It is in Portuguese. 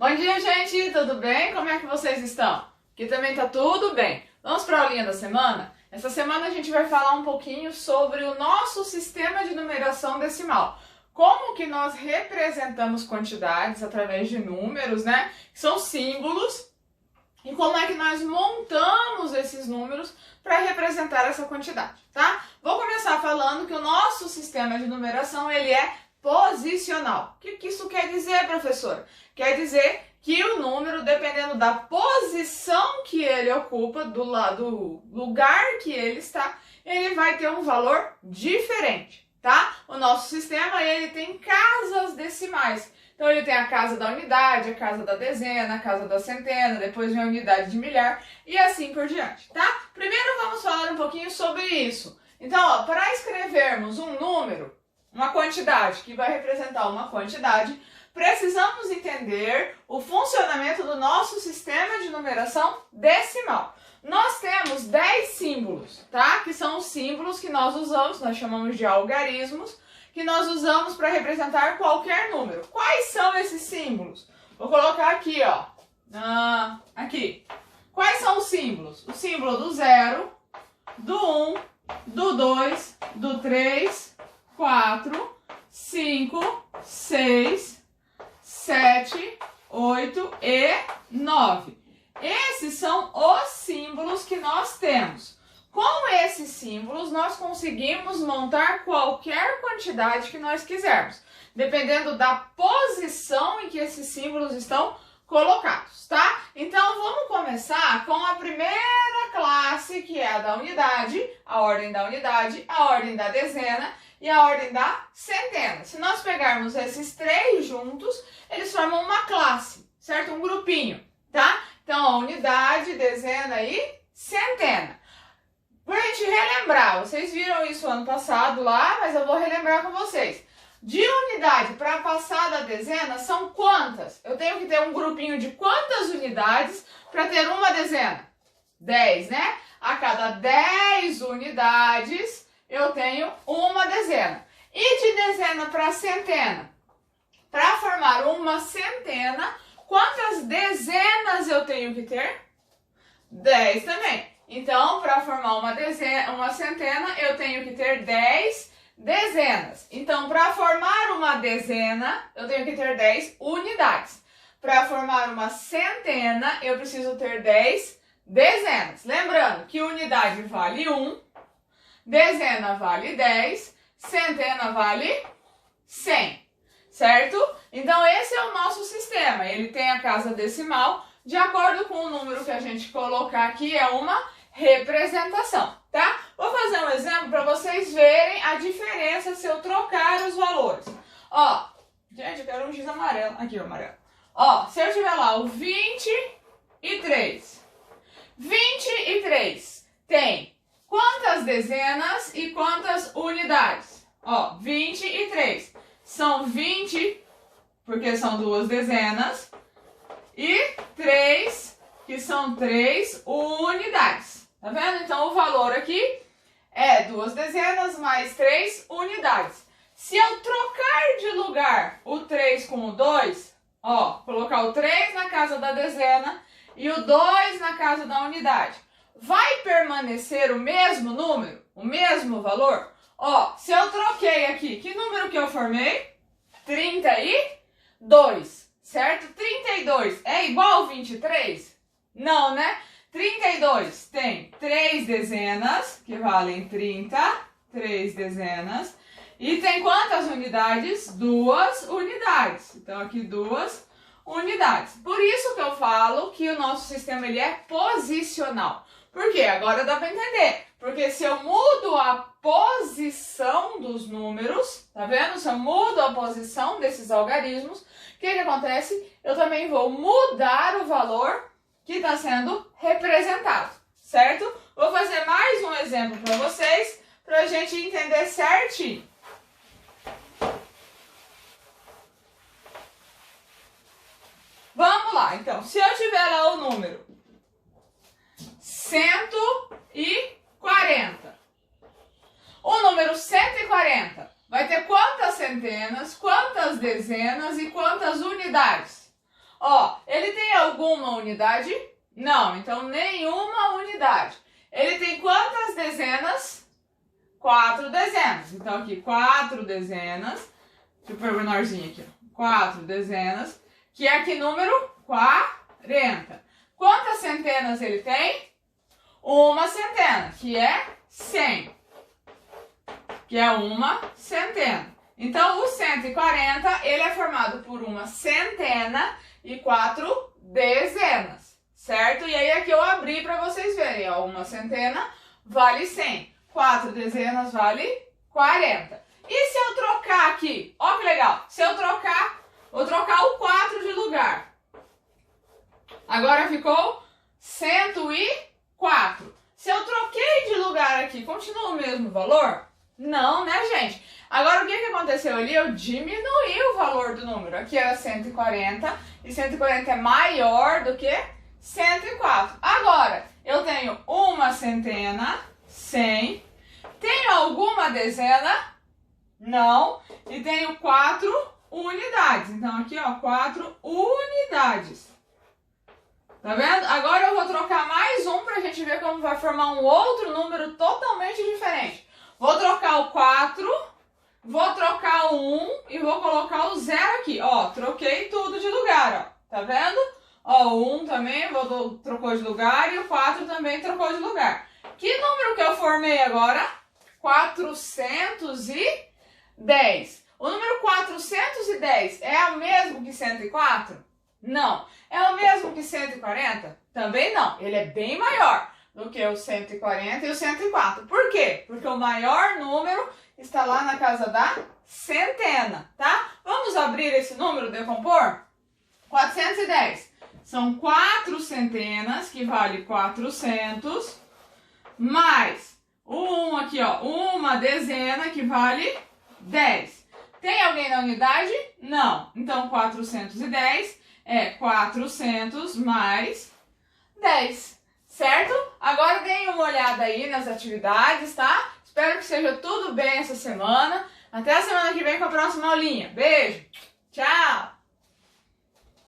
Bom dia, gente! Tudo bem? Como é que vocês estão? Aqui também tá tudo bem. Vamos para a aulinha da semana? Essa semana a gente vai falar um pouquinho sobre o nosso sistema de numeração decimal. Como que nós representamos quantidades através de números, né? Que são símbolos. E como é que nós montamos esses números para representar essa quantidade, tá? Vou começar falando que o nosso sistema de numeração, ele é posicional. O que isso quer dizer, professora? Quer dizer que o número, dependendo da posição que ele ocupa, do lugar que ele está, ele vai ter um valor diferente, tá? O nosso sistema, ele tem casas decimais. Então, ele tem a casa da unidade, a casa da dezena, a casa da centena, depois vem a unidade de milhar e assim por diante, tá? Primeiro, vamos falar um pouquinho sobre isso. Então, ó, para escrevermos um número, uma quantidade que vai representar uma quantidade, precisamos entender o funcionamento do nosso sistema de numeração decimal. Nós temos 10 símbolos, tá? Que são os símbolos que nós usamos, nós chamamos de algarismos, que nós usamos para representar qualquer número. Quais são esses símbolos? Vou colocar aqui, ó. Aqui. Quais são os símbolos? O símbolo do 0, do 1, do 2, do 3, 4, 5, 6, 7, 8 e 9. Esses são os símbolos que nós temos. Com esses símbolos, nós conseguimos montar qualquer quantidade que nós quisermos, dependendo da posição em que esses símbolos estão colocados, tá? Então, vamos começar com a primeira classe, que é a da unidade, a ordem da unidade, a ordem da dezena e a ordem da centena. Se nós pegarmos esses três juntos, eles formam uma classe, certo? Um grupinho, tá? Então, a unidade, dezena e centena. Pra gente relembrar, vocês viram isso ano passado lá, mas eu vou relembrar com vocês. De unidade para passar da dezena são quantas? Eu tenho que ter um grupinho de quantas unidades para ter uma dezena? 10, né? A cada 10 unidades eu tenho uma dezena. E de dezena para centena? Para formar uma centena, quantas dezenas eu tenho que ter? 10 também. Então, para formar uma centena, eu tenho que ter 10 dezenas. Então, para formar uma dezena, eu tenho que ter 10 unidades. Para formar uma centena, eu preciso ter 10 dezenas. Lembrando que unidade vale 1, dezena vale 10, centena vale 100, certo? Então, esse é o nosso sistema. Ele tem a casa decimal. De acordo com o número que a gente colocar aqui, é uma representação, tá? Vou fazer um exemplo para vocês verem a diferença se eu trocar os valores. Ó, gente, eu quero um giz amarelo. Aqui, o amarelo. Ó, se eu tiver lá o 23. 23 tem quantas dezenas e quantas unidades? Ó, 23 são 20, porque são duas dezenas, e 3, que são 3 unidades. Tá vendo? Então, o valor aqui é duas dezenas mais 3 unidades. Se eu trocar de lugar o 3 com o 2, ó, colocar o 3 na casa da dezena e o 2 na casa da unidade, vai permanecer o mesmo número? O mesmo valor? Ó, se eu troquei aqui, que número que eu formei? 32, certo? 32 é igual a 23? Não, né? 32 tem 3 dezenas, que valem 30, 3 dezenas. E tem quantas unidades? 2 unidades. Então, aqui 2 unidades. Por isso que eu falo que o nosso sistema ele é posicional. Por quê? Agora dá para entender. Porque se eu mudo a posição dos números, tá vendo? Se eu mudo a posição desses algarismos, o que acontece? Eu também vou mudar o valor que está sendo representado, certo? Vou fazer mais um exemplo para vocês, para a gente entender certinho. Vamos lá, então. Se eu tiver lá o número 140, o número 140 vai ter quantas centenas, quantas dezenas e quantas unidades? Ó, ele tem alguma unidade? Não, então nenhuma unidade. Ele tem quantas dezenas? 4 dezenas. Então aqui, 4 dezenas. Deixa eu pôr o menorzinho aqui, ó. 4 dezenas, que é que número? 40. Quantas centenas ele tem? Uma centena, que é 100. Que é uma centena. Então, o 140, ele é formado por uma centena e 4 dezenas, certo? E aí aqui eu abri para vocês verem, ó, uma centena vale 100, 4 dezenas vale 40. E se eu trocar aqui, ó que legal, se eu trocar, vou trocar o 4 de lugar. Agora ficou 104. Se eu troquei de lugar aqui, continua o mesmo valor? Não, né, gente? Agora, o que aconteceu ali? Eu diminuí o valor do número. Aqui era 140, e 140 é maior do que 104. Agora, eu tenho uma centena, 100. Tenho alguma dezena? Não. E tenho 4 unidades. Então, aqui, ó, 4 unidades. Tá vendo? Agora eu vou trocar mais um pra gente ver como vai formar um outro número totalmente diferente. Vou trocar o 4, vou trocar o 1 e vou colocar o 0 aqui. Ó, troquei tudo de lugar, ó. Tá vendo? Ó, o 1 também trocou de lugar e o 4 também trocou de lugar. Que número que eu formei agora? 410. O número 410 é o mesmo que 104? Não. É o mesmo que 140? Também não. Ele é bem maior do que o 140 e o 104. Por quê? Porque o maior número está lá na casa da centena, tá? Vamos abrir esse número, decompor? 410. São 4 centenas, que vale 400, mais o 1 aqui, ó, uma dezena, que vale 10. Tem alguém na unidade? Não. Então, 410 é 400 mais 10. Certo? Agora deem uma olhada aí nas atividades, tá? Espero que seja tudo bem essa semana. Até a semana que vem com a próxima aulinha. Beijo! Tchau!